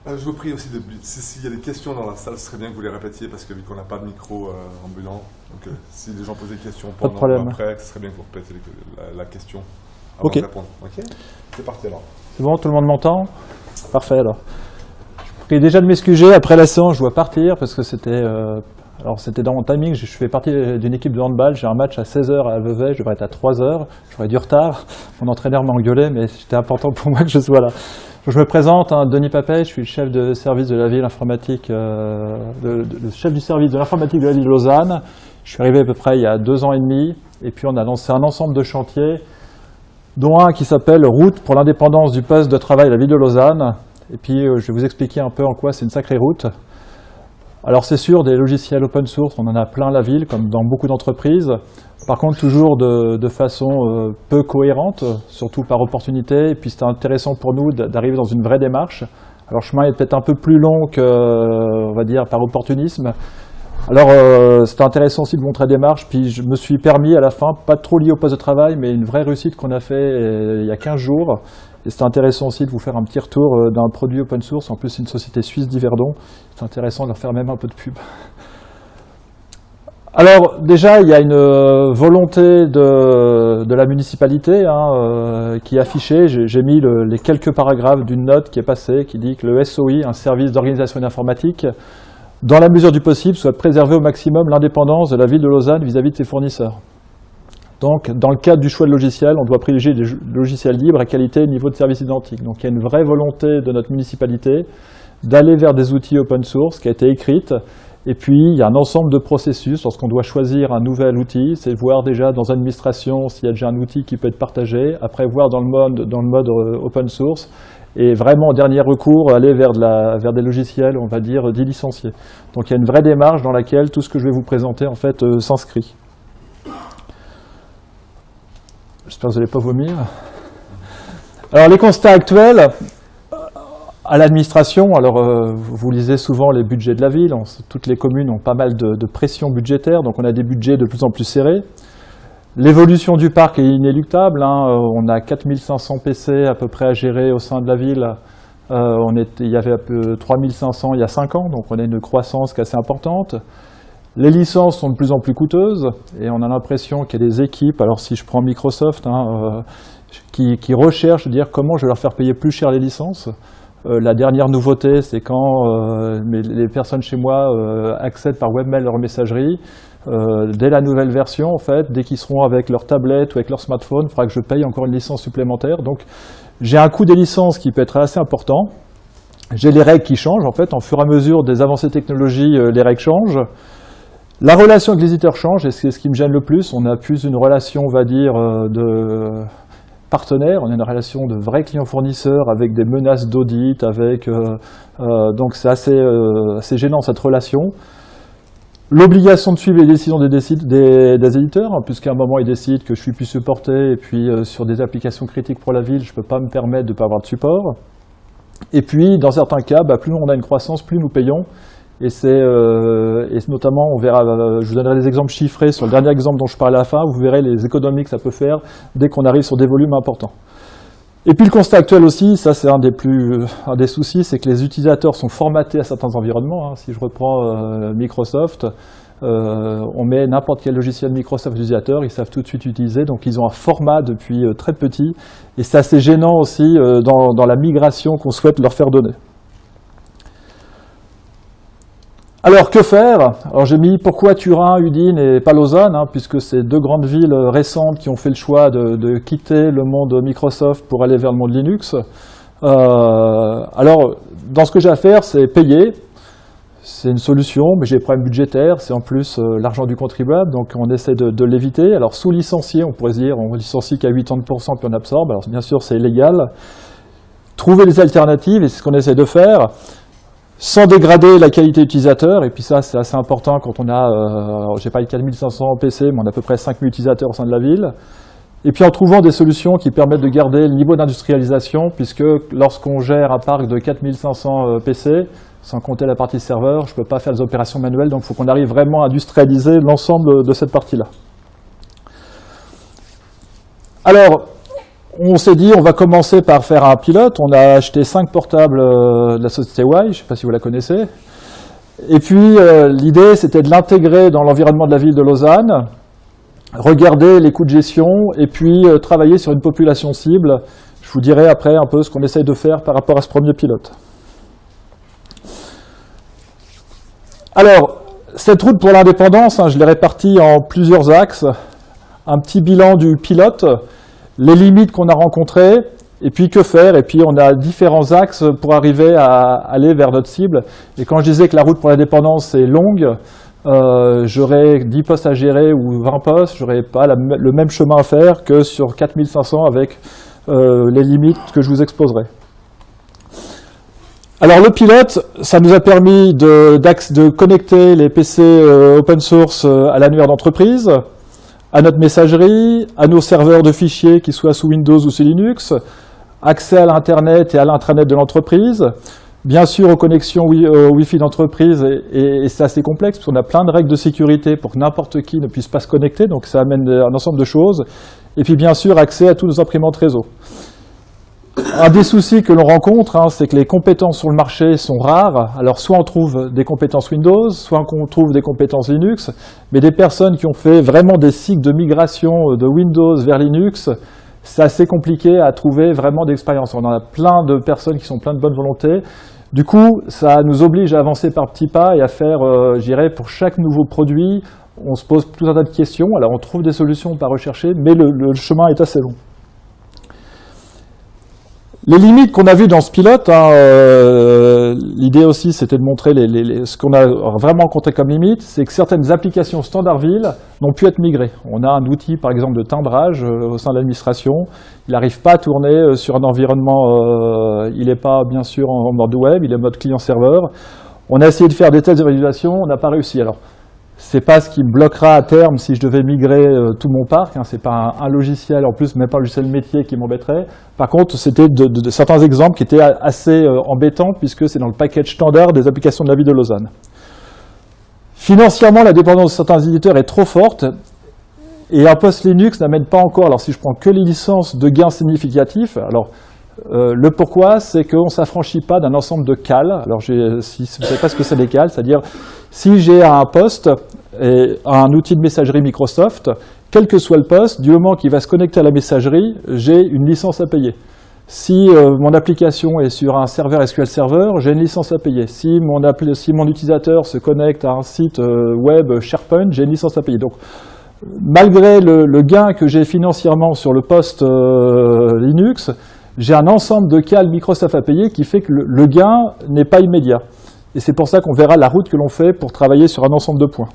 Je vous prie aussi, s'il y a des questions dans la salle, ce serait bien que vous les répétiez parce que vu qu'on n'a pas de micro ambulant, donc si les gens posaient des questions pendant ou après, ce serie bien que vous répétiez la question avant de répondre. Ok. C'est parti alors. C'est bon, tout le monde m'entend? Parfait alors. Je prie déjà de m'excuser, après la séance je dois partir parce que c'était dans mon timing, je fais partie d'une équipe de handball, j'ai un match à 16h à Vevey, je devrais être à 3h, j'aurais du retard, mon entraîneur m'a engueulé mais c'était important pour moi que je sois là. Je me présente, Denis Papet, je suis le chef de service de la ville informatique, le chef du service de l'informatique de la ville de Lausanne. Je suis arrivé à peu près il y a 2 ans et demi, et puis on a lancé un ensemble de chantiers, dont un qui s'appelle Route pour l'indépendance du poste de travail à la ville de Lausanne. Et puis je vais vous expliquer un peu en quoi c'est une sacrée route. Alors c'est sûr, des logiciels open source, on en a plein la ville, comme dans beaucoup d'entreprises. Par contre, toujours de façon peu cohérente, surtout par opportunité. Et puis c'était intéressant pour nous d'arriver dans une vraie démarche. Alors le chemin est peut-être un peu plus long que, on va dire, par opportunisme. Alors c'était intéressant aussi de montrer la démarche. Puis je me suis permis à la fin, pas trop lié au poste de travail, mais une vraie réussite qu'on a fait il y a 15 jours. Et c'était intéressant aussi de vous faire un petit retour d'un produit open source. En plus, c'est une société suisse d'Yverdon. C'est intéressant de leur faire même un peu de pub. Alors déjà, il y a une volonté de la municipalité qui est affichée. J'ai mis les quelques paragraphes d'une note qui est passée, qui dit que le SOI, un service d'organisation informatique, dans la mesure du possible, soit préservé au maximum l'indépendance de la ville de Lausanne vis-à-vis de ses fournisseurs. Donc, dans le cadre du choix de logiciel, on doit privilégier des logiciels libres à qualité et niveau de service identique. Donc, il y a une vraie volonté de notre municipalité d'aller vers des outils open source qui a été écrite. Et puis, il y a un ensemble de processus. Lorsqu'on doit choisir un nouvel outil, c'est voir déjà dans l'administration s'il y a déjà un outil qui peut être partagé, après voir dans le mode open source, et vraiment, en dernier recours, aller vers des logiciels, on va dire, dits licenciés. Donc, il y a une vraie démarche dans laquelle tout ce que je vais vous présenter, en fait, s'inscrit. J'espère que vous n'allez pas vomir. Alors, les constats actuels à l'administration, alors vous lisez souvent les budgets de la ville, toutes les communes ont pas mal de pression budgétaire, donc on a des budgets de plus en plus serrés. L'évolution du parc est inéluctable, on a 4500 PC à peu près à gérer au sein de la ville, il y avait un peu 3500 il y a 5 ans, donc on a une croissance qui est assez importante. Les licences sont de plus en plus coûteuses et on a l'impression qu'il y a des équipes, alors si je prends Microsoft, qui recherchent dire comment je vais leur faire payer plus cher les licences. La dernière nouveauté, c'est quand les personnes chez moi accèdent par webmail leur messagerie. Dès la nouvelle version, en fait, dès qu'ils seront avec leur tablette ou avec leur smartphone, il faudra que je paye encore une licence supplémentaire. Donc j'ai un coût des licences qui peut être assez important. J'ai les règles qui changent, en fait, en fur et à mesure des avancées technologiques, les règles changent. La relation avec les éditeurs change, et c'est ce qui me gêne le plus. On a plus une relation, on va dire, de partenaire, on a une relation de vrais clients-fournisseurs avec des menaces d'audit, donc c'est assez gênant cette relation. L'obligation de suivre les décisions des éditeurs, puisqu'à un moment ils décident que je suis plus supporté, et puis sur des applications critiques pour la ville, je ne peux pas me permettre de ne pas avoir de support. Et puis, dans certains cas, plus on a une croissance, plus nous payons. Et notamment, on verra, je vous donnerai des exemples chiffrés sur le dernier exemple dont je parlais à la fin, vous verrez les économies que ça peut faire dès qu'on arrive sur des volumes importants. Et puis le constat actuel aussi, ça c'est un des soucis, c'est que les utilisateurs sont formatés à certains environnements. Si je reprends Microsoft, on met n'importe quel logiciel Microsoft utilisateur, ils savent tout de suite utiliser, donc ils ont un format depuis très petit, et c'est assez gênant aussi dans la migration qu'on souhaite leur faire donner. Alors, que faire? Alors, j'ai mis pourquoi Turin, Udine et pas Lausanne, puisque c'est 2 grandes villes récentes qui ont fait le choix de quitter le monde Microsoft pour aller vers le monde Linux. Alors, dans ce que j'ai à faire, c'est payer. C'est une solution, mais j'ai des problèmes budgétaires, c'est en plus l'argent du contribuable, donc on essaie de l'éviter. Alors, sous licencié, on pourrait se dire, on licencie qu'à 80% puis on absorbe. Alors, bien sûr, c'est illégal. Trouver des alternatives, et c'est ce qu'on essaie de faire, sans dégrader la qualité utilisateur, et puis ça c'est assez important quand on a, j'ai pas les 4500 PC, mais on a à peu près 5000 utilisateurs au sein de la ville, et puis en trouvant des solutions qui permettent de garder le niveau d'industrialisation, puisque lorsqu'on gère un parc de 4500 PC, sans compter la partie serveur, je ne peux pas faire des opérations manuelles, donc il faut qu'on arrive vraiment à industrialiser l'ensemble de cette partie-là. Alors, on s'est dit, on va commencer par faire un pilote. On a acheté 5 portables de la société Y, je ne sais pas si vous la connaissez. Et puis, l'idée, c'était de l'intégrer dans l'environnement de la ville de Lausanne, regarder les coûts de gestion, et puis travailler sur une population cible. Je vous dirai après un peu ce qu'on essaye de faire par rapport à ce premier pilote. Alors, cette route pour l'indépendance, je l'ai répartie en plusieurs axes. Un petit bilan du pilote, les limites qu'on a rencontrées, et puis que faire. Et puis on a différents axes pour arriver à aller vers notre cible. Et quand je disais que la route pour l'indépendance est longue, j'aurais 10 postes à gérer ou 20 postes, j'aurais pas le même chemin à faire que sur 4500 avec les limites que je vous exposerai. Alors le pilote, ça nous a permis de connecter les PC open source à l'annuaire d'entreprise, à notre messagerie, à nos serveurs de fichiers, qu'ils soient sous Windows ou sous Linux, accès à l'Internet et à l'intranet de l'entreprise, bien sûr aux connexions Wi-Fi d'entreprise, et c'est assez complexe, parce qu'on a plein de règles de sécurité pour que n'importe qui ne puisse pas se connecter, donc ça amène un ensemble de choses, et puis bien sûr accès à tous nos imprimantes réseau. Un des soucis que l'on rencontre, c'est que les compétences sur le marché sont rares. Alors soit on trouve des compétences Windows, soit on trouve des compétences Linux, mais des personnes qui ont fait vraiment des cycles de migration de Windows vers Linux, c'est assez compliqué à trouver vraiment d'expérience. On en a plein de personnes qui sont pleines de bonne volonté. Du coup, ça nous oblige à avancer par petits pas et à faire, je dirais, pour chaque nouveau produit, on se pose tout un tas de questions. Alors on trouve des solutions par rechercher, mais le chemin est assez long. Les limites qu'on a vues dans ce pilote, l'idée aussi c'était de montrer ce qu'on a vraiment rencontré comme limite, c'est que certaines applications standard ville n'ont pu être migrées. On a un outil par exemple de timbrage au sein de l'administration, il n'arrive pas à tourner sur un environnement, il n'est pas bien sûr en mode web, il est en mode client-serveur. On a essayé de faire des tests d'évaluation, on n'a pas réussi. Alors, c'est pas ce qui me bloquera à terme si je devais migrer tout mon parc, c'est pas un logiciel, en plus même pas un logiciel métier qui m'embêterait. Par contre, c'était de certains exemples qui étaient assez embêtants puisque c'est dans le package standard des applications de la ville de Lausanne. Financièrement, la dépendance de certains éditeurs est trop forte et un post Linux n'amène pas encore, alors si je prends que les licences, de gains significatifs, alors le pourquoi, c'est qu'on ne s'affranchit pas d'un ensemble de cales. Alors, si vous ne savez pas ce que c'est des cales, c'est-à-dire si j'ai un poste et un outil de messagerie Microsoft, quel que soit le poste, du moment qu'il va se connecter à la messagerie, j'ai une licence à payer. Si mon application est sur un serveur SQL Server, j'ai une licence à payer. Si mon utilisateur se connecte à un site web SharePoint, j'ai une licence à payer. Donc, malgré le gain que j'ai financièrement sur le poste Linux, j'ai un ensemble de cales Microsoft à payer qui fait que le gain n'est pas immédiat. Et c'est pour ça qu'on verra la route que l'on fait pour travailler sur un ensemble de points.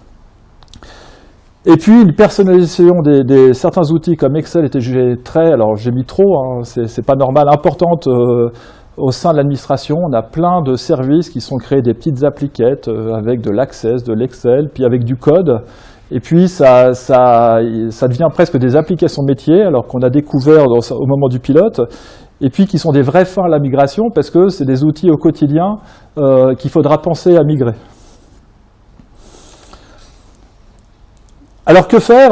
Et puis, une personnalisation certains outils comme Excel était jugée alors j'ai mis trop, c'est pas normal, importante au sein de l'administration. On a plein de services qui sont créés, des petites appliquettes avec de l'Access, de l'Excel, puis avec du code. Et puis, ça devient presque des applications métiers, alors qu'on a découvert au moment du pilote, et puis qui sont des vrais freins à la migration, parce que c'est des outils au quotidien qu'il faudra penser à migrer. Alors que faire?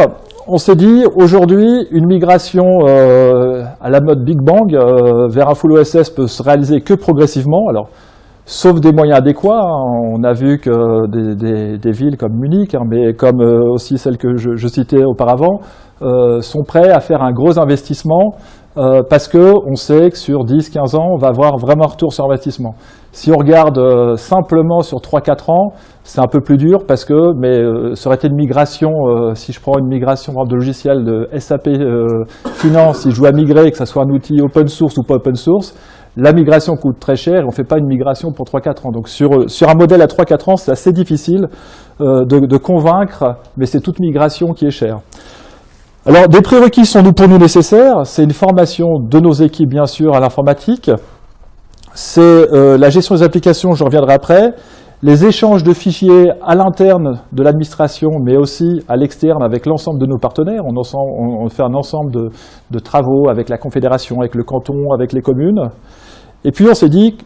On s'est dit, aujourd'hui, une migration à la mode Big Bang vers un full OSS peut se réaliser que progressivement. Alors, sauf des moyens adéquats. On a vu que des villes comme Munich, mais comme aussi celles que je citais auparavant, sont prêts à faire un gros investissement parce qu'on sait que sur 10-15 ans, on va avoir vraiment un retour sur investissement. Si on regarde simplement sur 3-4 ans, c'est un peu plus dur parce que, ça aurait été une migration, si je prends une migration de logiciel de SAP Finance, si je dois migrer, que ce soit un outil open source ou pas open source, la migration coûte très cher et on ne fait pas une migration pour 3-4 ans. Donc sur un modèle à 3-4 ans, c'est assez difficile de convaincre, mais c'est toute migration qui est chère. Alors, des prérequis sont pour nous nécessaires. C'est une formation de nos équipes, bien sûr, à l'informatique. C'est la gestion des applications, je reviendrai après. Les échanges de fichiers à l'interne de l'administration, mais aussi à l'externe avec l'ensemble de nos partenaires. On fait un ensemble de travaux avec la Confédération, avec le canton, avec les communes. Et puis on s'est dit,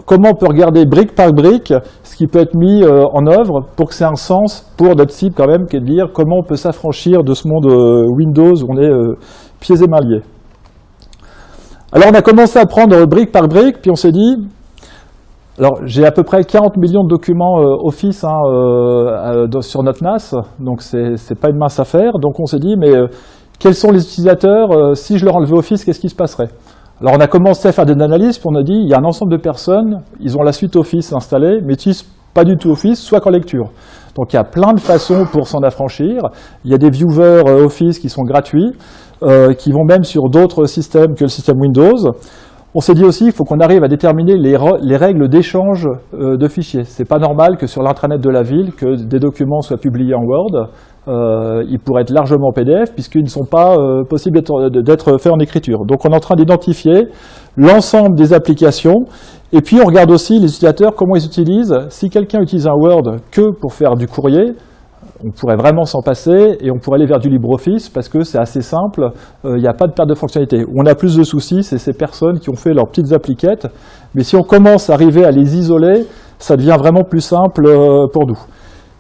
comment on peut regarder brique par brique ce qui peut être mis en œuvre pour que ça ait un sens pour notre cible quand même, qui est de dire comment on peut s'affranchir de ce monde Windows où on est pieds et mains liés. Alors on a commencé à prendre brique par brique, puis on s'est dit, alors j'ai à peu près 40 millions de documents Office sur notre NAS, donc c'est pas une mince affaire, donc on s'est dit, mais quels sont les utilisateurs, si je leur enlevais Office, qu'est-ce qui se passerait? Alors on a commencé à faire des analyses, puis on a dit, il y a un ensemble de personnes, ils ont la suite Office installée, mais n'utilisent pas du tout Office, soit qu'en lecture. Donc il y a plein de façons pour s'en affranchir. Il y a des viewers Office qui sont gratuits, qui vont même sur d'autres systèmes que le système Windows. On s'est dit aussi qu'il faut qu'on arrive à déterminer les règles d'échange de fichiers. C'est pas normal que sur l'intranet de la ville, que des documents soient publiés en Word. Ils pourraient être largement en PDF puisqu'ils ne sont pas possibles d'être faits en écriture. Donc on est en train d'identifier l'ensemble des applications et puis on regarde aussi les utilisateurs, comment ils utilisent. Si quelqu'un utilise un Word que pour faire du courrier, on pourrait vraiment s'en passer et on pourrait aller vers du LibreOffice parce que c'est assez simple, il n'y a pas de perte de fonctionnalité. Où on a plus de soucis, c'est ces personnes qui ont fait leurs petites appliquettes, mais si on commence à arriver à les isoler, ça devient vraiment plus simple pour nous.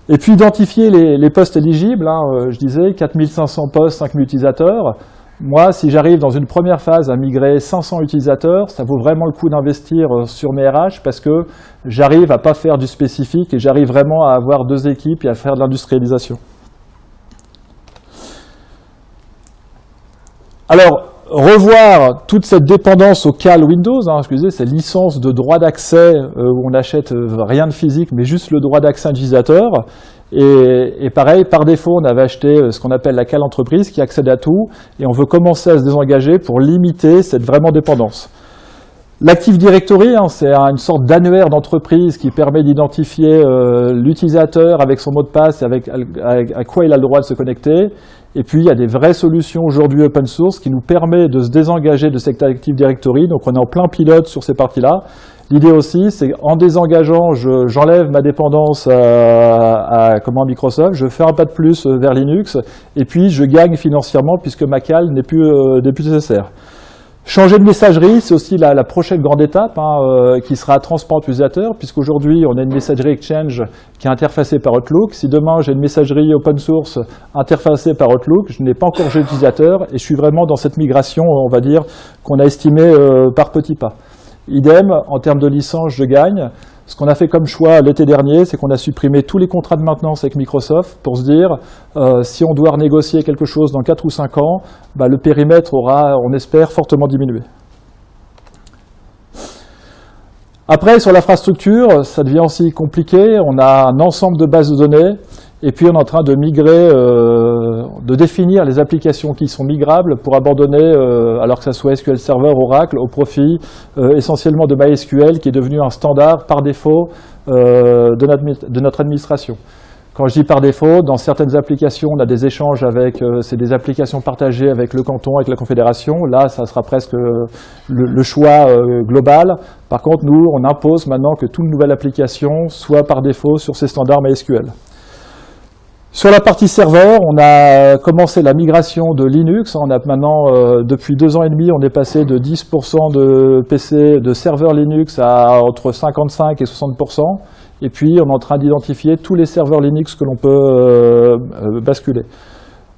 Et puis identifier les postes éligibles, je disais 4500 postes, 5000 utilisateurs. Moi, si j'arrive dans une première phase à migrer 500 utilisateurs, ça vaut vraiment le coup d'investir sur mes RH parce que j'arrive à pas faire du spécifique et j'arrive vraiment à avoir 2 équipes et à faire de l'industrialisation. Alors, revoir toute cette dépendance au CAL Windows, je disais, ces licences de droit d'accès où on n'achète rien de physique, mais juste le droit d'accès utilisateur. Et pareil, par défaut, on avait acheté ce qu'on appelle la CAL entreprise qui accède à tout, et on veut commencer à se désengager pour limiter cette vraiment dépendance. L'Active Directory, c'est une sorte d'annuaire d'entreprise qui permet d'identifier l'utilisateur avec son mot de passe et avec à quoi il a le droit de se connecter. Et puis, il y a des vraies solutions aujourd'hui open source qui nous permettent de se désengager de cette Active Directory. Donc, on est en plein pilote sur ces parties-là. L'idée aussi, c'est qu'en désengageant, j'enlève ma dépendance à Microsoft, je fais un pas de plus vers Linux, et puis je gagne financièrement puisque ma CAL n'est plus nécessaire. Changer de messagerie, c'est aussi la prochaine grande étape qui sera transparente utilisateur, puisqu'aujourd'hui on a une messagerie Exchange qui est interfacée par Outlook. Si demain j'ai une messagerie open source interfacée par Outlook, je n'ai pas encore jeu d'utilisateur et je suis vraiment dans cette migration, on va dire, qu'on a estimée par petits pas. Idem, en termes de licence, je gagne. Ce qu'on a fait comme choix l'été dernier, c'est qu'on a supprimé tous les contrats de maintenance avec Microsoft pour se dire, si on doit renégocier quelque chose dans 4 ou 5 ans, le périmètre aura, on espère, fortement diminué. Après, sur l'infrastructure, ça devient aussi compliqué. On a un ensemble de bases de données. Et puis on est en train de migrer, de définir les applications qui sont migrables pour abandonner, alors que ça soit SQL Server, Oracle, au profit essentiellement de MySQL qui est devenu un standard par défaut de notre administration. Quand je dis par défaut, dans certaines applications, on a des échanges avec, c'est des applications partagées avec le canton, avec la confédération. Là, ça sera presque le choix global. Par contre, nous, on impose maintenant que toute nouvelle application soit par défaut sur ces standards MySQL. Sur la partie serveur, on a commencé la migration de Linux. On a maintenant, depuis 2 ans et demi, on est passé de 10% de PC, de serveurs Linux à entre 55 et 60%. Et puis, on est en train d'identifier tous les serveurs Linux que l'on peut basculer.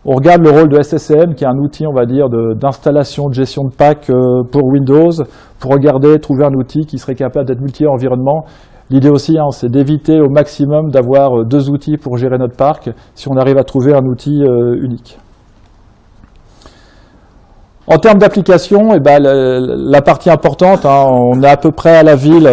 On regarde le rôle de SSM, qui est un outil, on va dire, d'installation, de gestion de pack pour Windows, pour regarder, trouver un outil qui serait capable d'être multi-environnement. L'idée aussi, c'est d'éviter au maximum d'avoir 2 outils pour gérer notre parc, si on arrive à trouver un outil unique. En termes d'applications, la partie importante, on a à peu près à la ville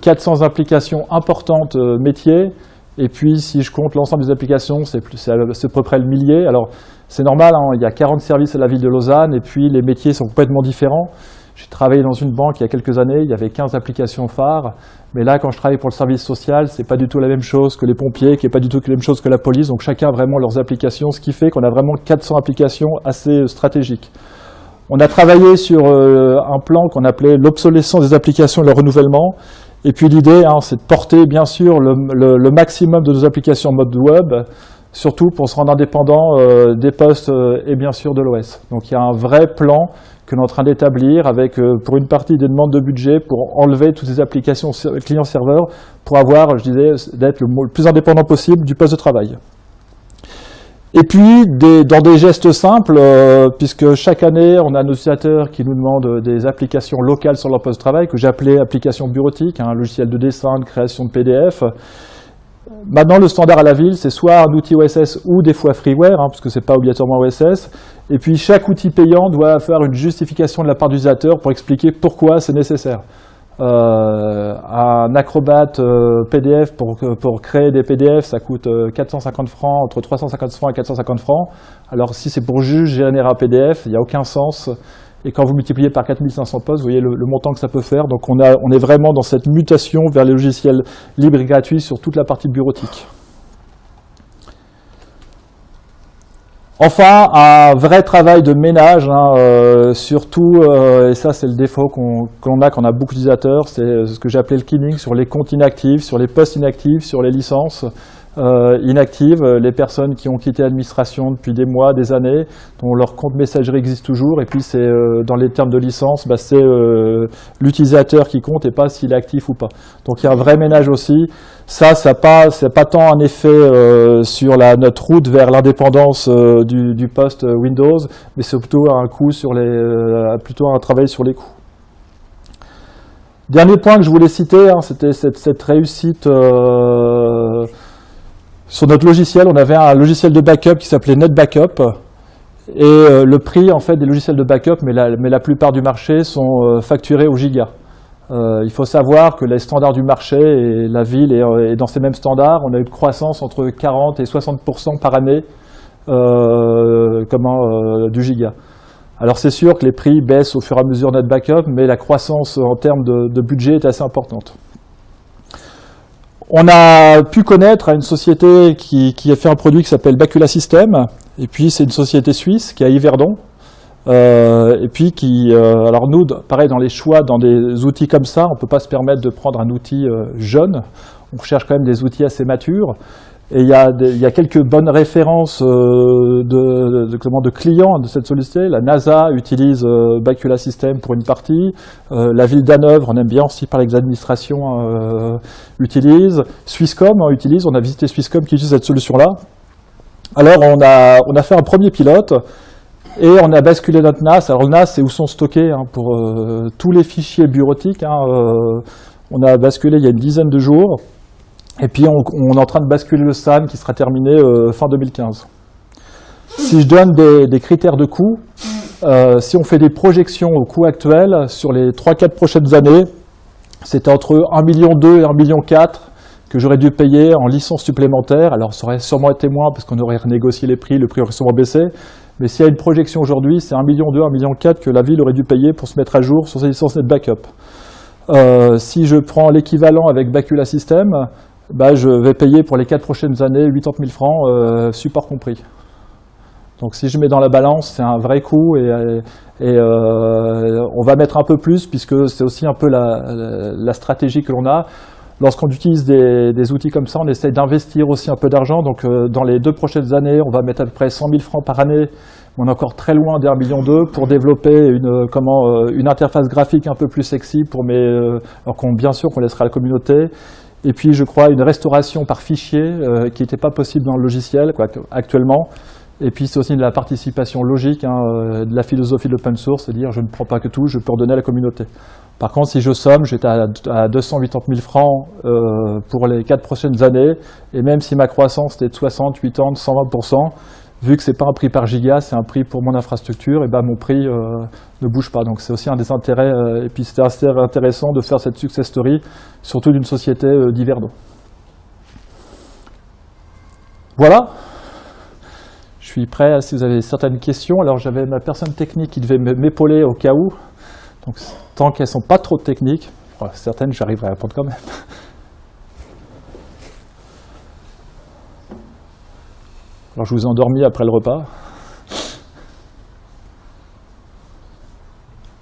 400 applications importantes métiers, et puis si je compte l'ensemble des applications, c'est à peu près le millier. Alors c'est normal, il y a 40 services à la ville de Lausanne, et puis les métiers sont complètement différents. J'ai travaillé dans une banque il y a quelques années, il y avait 15 applications phares, mais là, quand je travaille pour le service social, c'est pas du tout la même chose que les pompiers, qui est pas du tout la même chose que la police, donc chacun a vraiment leurs applications, ce qui fait qu'on a vraiment 400 applications assez stratégiques. On a travaillé sur un plan qu'on appelait l'obsolescence des applications et le renouvellement, et puis l'idée, c'est de porter bien sûr le maximum de nos applications en mode web, surtout pour se rendre indépendant des postes et bien sûr de l'OS. Donc il y a un vrai plan que l'on est en train d'établir avec, pour une partie, des demandes de budget pour enlever toutes ces applications client-serveur pour avoir, je disais, d'être le plus indépendant possible du poste de travail. Et puis, dans des gestes simples, puisque chaque année, on a un utilisateur qui nous demande des applications locales sur leur poste de travail, que j'ai appelé application bureautique, un logiciel de dessin, de création de PDF. Maintenant, le standard à la ville, c'est soit un outil OSS ou des fois freeware, parce que c'est pas obligatoirement OSS. Et puis, chaque outil payant doit faire une justification de la part de l'utilisateur pour expliquer pourquoi c'est nécessaire. Un Acrobat PDF pour créer des PDF, ça coûte 450 francs, entre 350 francs et 450 francs. Alors si c'est pour juste générer un PDF, il n'y a aucun sens. Et quand vous multipliez par 4500 postes, vous voyez le montant que ça peut faire. Donc on est vraiment dans cette mutation vers les logiciels libres et gratuits sur toute la partie bureautique. Enfin, un vrai travail de ménage, surtout, et ça c'est le défaut qu'on a quand on a beaucoup d'utilisateurs, c'est ce que j'ai appelé le cleaning sur les comptes inactifs, sur les postes inactifs, sur les licences inactives, les personnes qui ont quitté l'administration depuis des mois, des années, dont leur compte messagerie existe toujours, et puis c'est dans les termes de licence, c'est l'utilisateur qui compte et pas s'il est actif ou pas. Donc il y a un vrai ménage aussi. Ça c'est pas tant un effet sur notre route vers l'indépendance du poste Windows, mais c'est plutôt un coût plutôt un travail sur les coûts. Dernier point que je voulais citer, c'était cette réussite sur notre logiciel. On avait un logiciel de backup qui s'appelait NetBackup, et le prix en fait des logiciels de backup, mais la plupart du marché sont facturés au giga. Il faut savoir que les standards du marché et la ville est dans ces mêmes standards. On a eu une croissance entre 40 et 60% par année du giga. Alors c'est sûr que les prix baissent au fur et à mesure de notre backup, mais la croissance en termes de budget est assez importante. On a pu connaître une société qui a fait un produit qui s'appelle Bacula System, et puis c'est une société suisse qui est à Yverdon. Et puis alors nous, pareil, dans les choix, dans des outils comme ça, on ne peut pas se permettre de prendre un outil jeune. On cherche quand même des outils assez matures. Et il y a quelques bonnes références de clients de cette société. La NASA utilise Bacula System pour une partie. La ville d'Hanovre, on aime bien aussi parler avec les administrations, utilise. Swisscom utilise. On a visité Swisscom qui utilise cette solution-là. Alors on a fait un premier pilote. Et on a basculé notre NAS. Alors le NAS, c'est où sont stockés pour tous les fichiers bureautiques. On a basculé il y a une dizaine de jours. Et puis on est en train de basculer le SAN qui sera terminé fin 2015. Si je donne des critères de coût, si on fait des projections au coût actuel, sur les 3-4 prochaines années, c'était entre 1,2 million et 1,4 million que j'aurais dû payer en licence supplémentaire. Alors ça aurait sûrement été moins parce qu'on aurait renégocié les prix, le prix aurait sûrement baissé. Mais s'il y a une projection aujourd'hui, c'est 1,2 million, 1,4 million que la ville aurait dû payer pour se mettre à jour sur ses licences NetBackup. Si je prends l'équivalent avec Bacula System, je vais payer pour les 4 prochaines années 80 000 francs, support compris. Donc si je mets dans la balance, c'est un vrai coût et on va mettre un peu plus puisque c'est aussi un peu la stratégie que l'on a. Lorsqu'on utilise des outils comme ça, on essaye d'investir aussi un peu d'argent. Donc dans les 2 prochaines années, on va mettre à peu près 100 000 francs par année. On est encore très loin des 1,2 million pour développer une interface graphique un peu plus sexy bien sûr qu'on laissera à la communauté. Et puis, je crois, une restauration par fichier qui n'était pas possible dans le logiciel actuellement. Et puis, c'est aussi de la participation logique, de la philosophie de l'open source, c'est-à-dire je ne prends pas que tout, je peux redonner à la communauté. Par contre, si je somme, j'étais à 280 000 francs pour les 4 prochaines années. Et même si ma croissance était de 60, 80, 120%, vu que ce n'est pas un prix par giga, c'est un prix pour mon infrastructure, et mon prix ne bouge pas. Donc c'est aussi un des intérêts, et puis c'était assez intéressant de faire cette success story, surtout d'une société d'Yverdon. Voilà. Je suis prêt si vous avez certaines questions. Alors j'avais ma personne technique qui devait m'épauler au cas où. Donc tant qu'elles ne sont pas trop techniques, certaines j'arriverai à répondre quand même. Alors je vous ai endormi après le repas.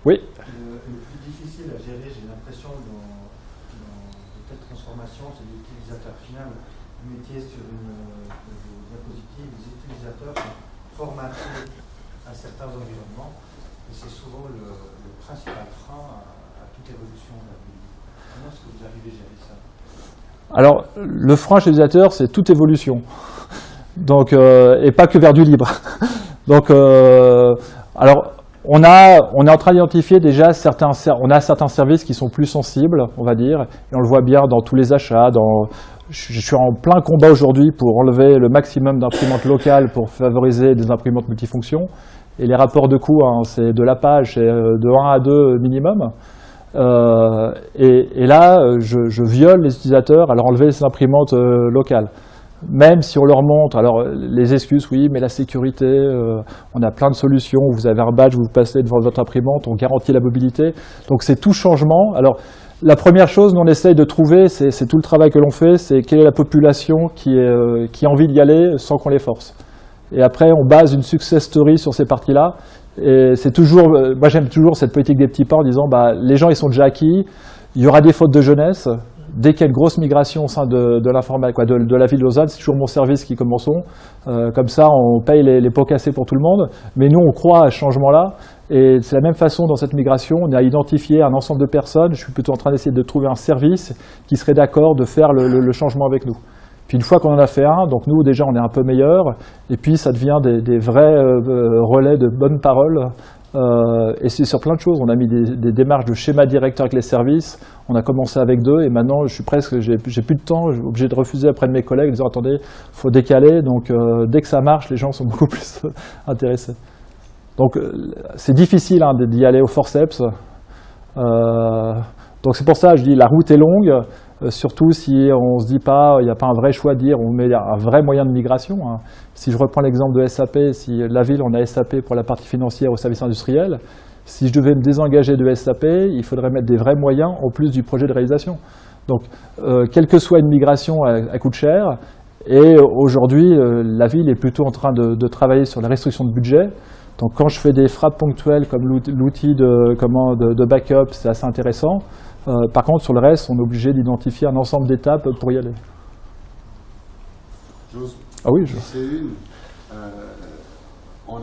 Oui. Le plus difficile à gérer, j'ai l'impression, dans de telles transformations, c'est l'utilisateur final. Vous mettiez sur une diapositive, les utilisateurs sont formatés à certains environnements, et c'est souvent le principal frein à toute évolution de la vie. Comment est-ce que vous arrivez à gérer ça? Alors, le frein chez l'utilisateur, c'est toute évolution. Donc, et pas que vers du libre. Donc, alors, on est en train d'identifier déjà certains services qui sont plus sensibles, on va dire, et on le voit bien dans tous les achats. Je suis en plein combat aujourd'hui pour enlever le maximum d'imprimantes locales pour favoriser des imprimantes multifonctions. Et les rapports de coûts, hein, c'est de la page, c'est de 1 à 2 minimum. Et là, je viole les utilisateurs à leur enlever ces imprimantes locales. Même si on leur montre, alors les excuses, oui, mais la sécurité, on a plein de solutions, vous avez un badge, vous passez devant votre imprimante, on garantit la mobilité. Donc c'est tout changement. Alors la première chose, nous on essaye de trouver, c'est tout le travail que l'on fait, c'est quelle est la population qui a envie d'y aller sans qu'on les force. Et après, on base une success story sur ces parties-là. Et c'est toujours, moi j'aime toujours cette politique des petits pas en disant, bah, les gens ils sont déjà acquis, il y aura des fautes de jeunesse. Dès qu'il y a une grosse migration au sein de l'informatique, de la ville de Lausanne, c'est toujours mon service qui commençons. Comme ça, on paye les pots cassés pour tout le monde. Mais nous, on croit à ce changement-là. Et c'est la même façon dans cette migration. On a identifié un ensemble de personnes. Je suis plutôt en train d'essayer de trouver un service qui serait d'accord de faire le changement avec nous. Puis une fois qu'on en a fait un, donc nous déjà on est un peu meilleur. Et puis ça devient des vrais relais de bonnes paroles. Et c'est sur plein de choses. On a mis des démarches de schéma directeur avec les services. On a commencé avec 2 et maintenant j'ai plus de temps. Je suis obligé de refuser après de mes collègues en disant attendez, faut décaler. Donc dès que ça marche, les gens sont beaucoup plus intéressés. Donc c'est difficile hein, d'y aller au forceps. Donc c'est pour ça que je dis la route est longue. Surtout si on ne se dit pas, il n'y a pas un vrai choix de dire, on met un vrai moyen de migration. Hein. Si je reprends l'exemple de SAP, si la ville, on a SAP pour la partie financière au service industriel, si je devais me désengager de SAP, il faudrait mettre des vrais moyens en plus du projet de réalisation. Donc, quelle que soit une migration, elle coûte cher. Et aujourd'hui, la ville est plutôt en train de travailler sur la restriction de budget. Donc, quand je fais des frappes ponctuelles comme l'outil de backup, c'est assez intéressant. Par contre, sur le reste, on est obligé d'identifier un ensemble d'étapes pour y aller. Ah oui, c'est une. Vous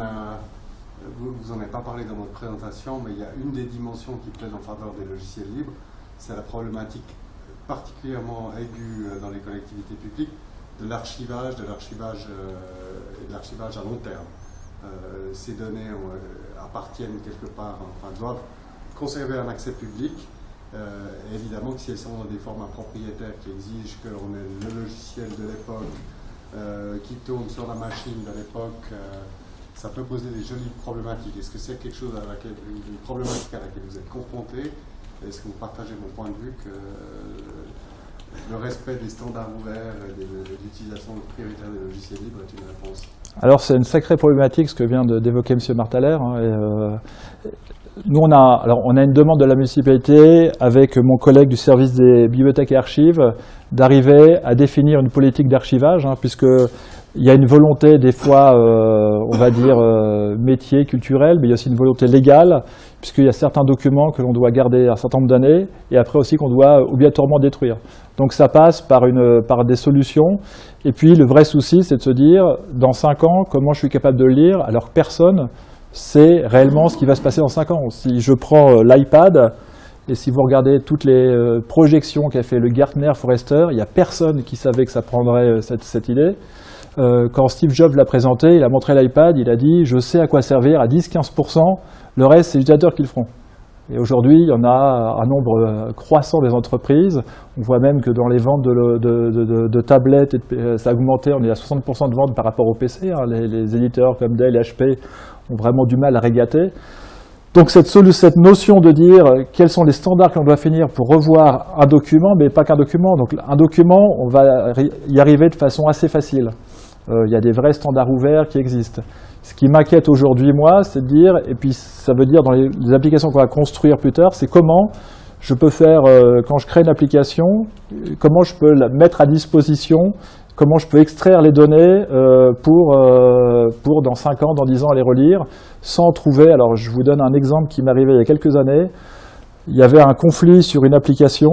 n'en avez pas parlé dans votre présentation, mais il y a une des dimensions qui plaide en faveur des logiciels libres, c'est la problématique particulièrement aiguë dans les collectivités publiques de l'archivage, et de l'archivage à long terme. Ces données appartiennent quelque part, enfin doivent conserver un accès public. Évidemment que si elles sont dans des formats propriétaires qui exigent qu'on ait le logiciel de l'époque qui tourne sur la machine de l'époque, ça peut poser des jolies problématiques. Est-ce que c'est quelque chose une problématique à laquelle vous êtes confronté? Est-ce que vous partagez mon point de vue que le respect des standards ouverts et de l'utilisation prioritaire des logiciels libres est une réponse? Alors c'est une sacrée problématique ce que vient d'évoquer M. Martaler. Hein, nous, on a une demande de la municipalité avec mon collègue du service des bibliothèques et archives d'arriver à définir une politique d'archivage, hein, puisqu'il y a une volonté des fois, on va dire, métier, culturel, mais il y a aussi une volonté légale, puisqu'il y a certains documents que l'on doit garder un certain nombre d'années, et après aussi qu'on doit obligatoirement détruire. Donc ça passe par des solutions, et puis le vrai souci, c'est de se dire, dans 5 ans, comment je suis capable de le lire, alors que personne sait réellement ce qui va se passer dans 5 ans. Si je prends l'iPad, et si vous regardez toutes les projections qu'a fait le Gartner Forrester, il n'y a personne qui savait que ça prendrait cette idée. Quand Steve Jobs l'a présenté, il a montré l'iPad, il a dit « je sais à quoi servir à 10-15%, le reste c'est les utilisateurs qui le feront ». Et aujourd'hui, il y en a un nombre croissant des entreprises. On voit même que dans les ventes de tablettes, ça a augmenté, on est à 60% de ventes par rapport au PC. Hein. Les éditeurs comme Dell et HP ont vraiment du mal à régater. Donc cette notion de dire quels sont les standards qu'on doit finir pour revoir un document, mais pas qu'un document. Donc un document, on va y arriver de façon assez facile. Il y a des vrais standards ouverts qui existent. Ce qui m'inquiète aujourd'hui, moi, c'est de dire, et puis ça veut dire dans les applications qu'on va construire plus tard, c'est comment je peux faire, quand je crée une application, comment je peux la mettre à disposition, comment je peux extraire les données pour dans 5 ans, dans 10 ans, les relire, sans trouver. Alors je vous donne un exemple qui m'est arrivé il y a quelques années. Il y avait un conflit sur une application.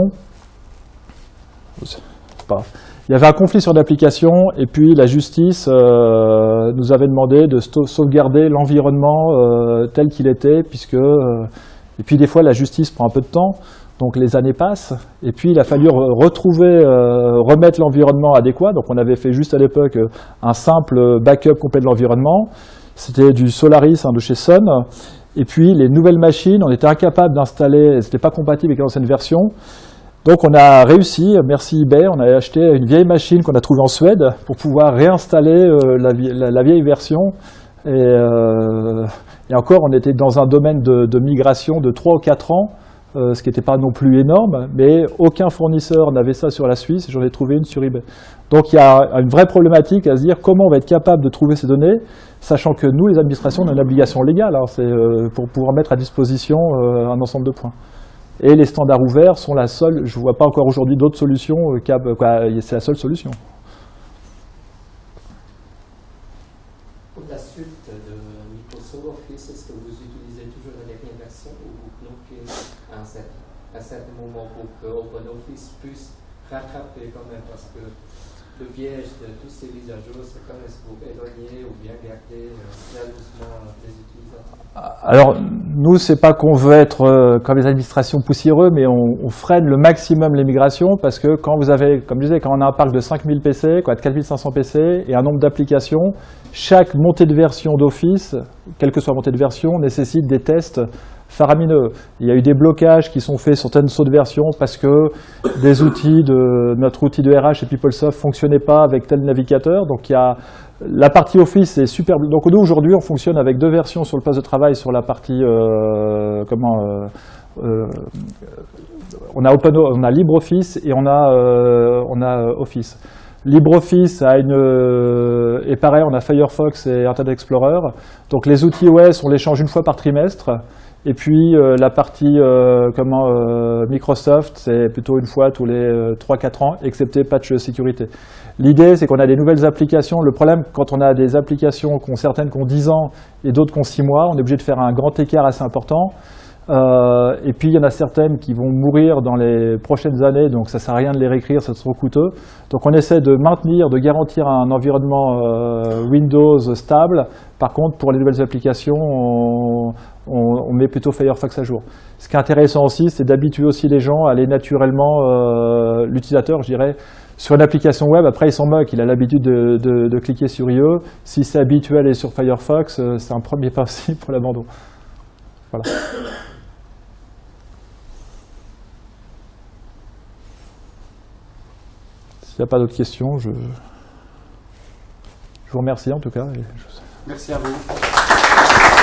Il y avait un conflit sur l'application et puis la justice nous avait demandé de sauvegarder l'environnement tel qu'il était, puisque et puis des fois la justice prend un peu de temps. Donc les années passent, et puis il a fallu remettre l'environnement adéquat. Donc on avait fait juste à l'époque un simple backup complet de l'environnement. C'était du Solaris de chez Sun. Et puis les nouvelles machines, on était incapable d'installer, c'était pas compatible avec l'ancienne version. Donc on a réussi, merci eBay, on a acheté une vieille machine qu'on a trouvée en Suède pour pouvoir réinstaller la vieille version. Et encore, on était dans un domaine de migration de 3 ou 4 ans, ce qui n'était pas non plus énorme, mais aucun fournisseur n'avait ça sur la Suisse, j'en ai trouvé une sur eBay. Donc il y a une vraie problématique à se dire comment on va être capable de trouver ces données, sachant que nous, les administrations, on a une obligation légale, c'est pour pouvoir mettre à disposition un ensemble de points. Et les standards ouverts sont la seule, je ne vois pas encore aujourd'hui d'autres solutions, c'est la seule solution. Pour la suite de Microsoft Office, est-ce que vous utilisez toujours la dernière version ou vous bloquez à un certain moment pour que OpenOffice puisse rattraper quand même, parce que le piège de tous ces mises à jour, c'est quand même pour éloigner ou bien garder jalousement les utilisateurs. Alors, nous, c'est pas qu'on veut être comme les administrations poussiéreux, mais on freine le maximum les migrations, parce que quand vous avez, comme je disais, quand on a un parc de 5000 PC, de 4500 PC, et un nombre d'applications, chaque montée de version d'Office, quelle que soit la montée de version, nécessite des tests faramineux. Il y a eu des blocages qui sont faits sur certaines sauts de version parce que des outils notre outil de RH et PeopleSoft ne fonctionnait pas avec tel navigateur. Donc il y a la partie Office est super. Donc nous aujourd'hui on fonctionne avec 2 versions sur le poste de travail sur la partie on a LibreOffice et on a Office. LibreOffice et pareil, on a Firefox et Internet Explorer. Donc les outils OS, on les change une fois par trimestre. Et puis la partie Microsoft, c'est plutôt une fois tous les 3-4 ans, excepté patch sécurité. L'idée, c'est qu'on a des nouvelles applications. Le problème, quand on a des applications, certaines qui ont 10 ans et d'autres qui ont 6 mois, on est obligé de faire un grand écart assez important. Et puis il y en a certaines qui vont mourir dans les prochaines années, donc ça ne sert à rien de les réécrire, c'est trop coûteux. Donc on essaie de garantir un environnement Windows stable. Par contre, pour les nouvelles applications, on met plutôt Firefox à jour. Ce qui est intéressant aussi, c'est d'habituer aussi les gens à aller naturellement, l'utilisateur, je dirais, sur une application web. Après, il s'en moque, il a l'habitude de cliquer sur IE. Si c'est habitué à aller sur Firefox, c'est un premier pas aussi pour l'abandon. Voilà. S'il n'y a pas d'autres questions, je vous remercie en tout cas. Merci à vous.